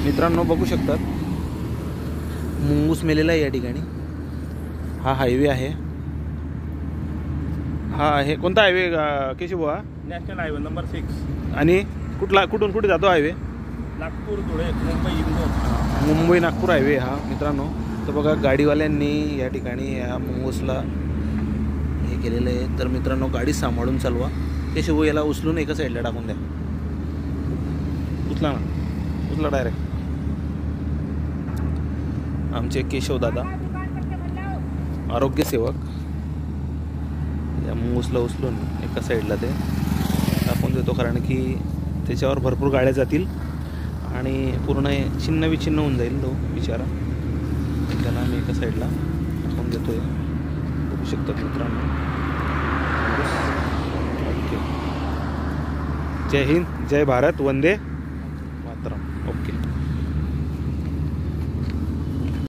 मित्रांनो बघू शकतात मुंगूस मेलेला आहे या ठिकाणी। हा हायवे आहे, हा आहे कोणता highway Keshav? National highway number 6। आणि कुठून कुठे जातो हायवे? नागपूर धुळे मुंबई इंदोर। मुंबई नागपूर हायवे हा मित्रांनो। तर बघा गाडीवाल्यांनी या ठिकाणी या मुंगूसला हे केलेलं आहे। तर मित्रांनो गाडी सांभाळून चालवा। केशव याला उचलून एका साईडला टाकून द्या, उचला ना, उचला डायरेक्ट। आमचे केशव दादा आरोग्य सेवक या मुंगूसला उचलून एका साईडला ते टाकून देतो, कारण की त्याच्यावर भरपूर गाड्या जातील आणि पूर्ण छिन्न विछिन्न होऊन जाईल तो बिचारा। त्याला आम्ही एका साईडला टाकून देतोय, बघू शकतात मित्रांनो। ओके, जय हिंद, जय भारत, वंदे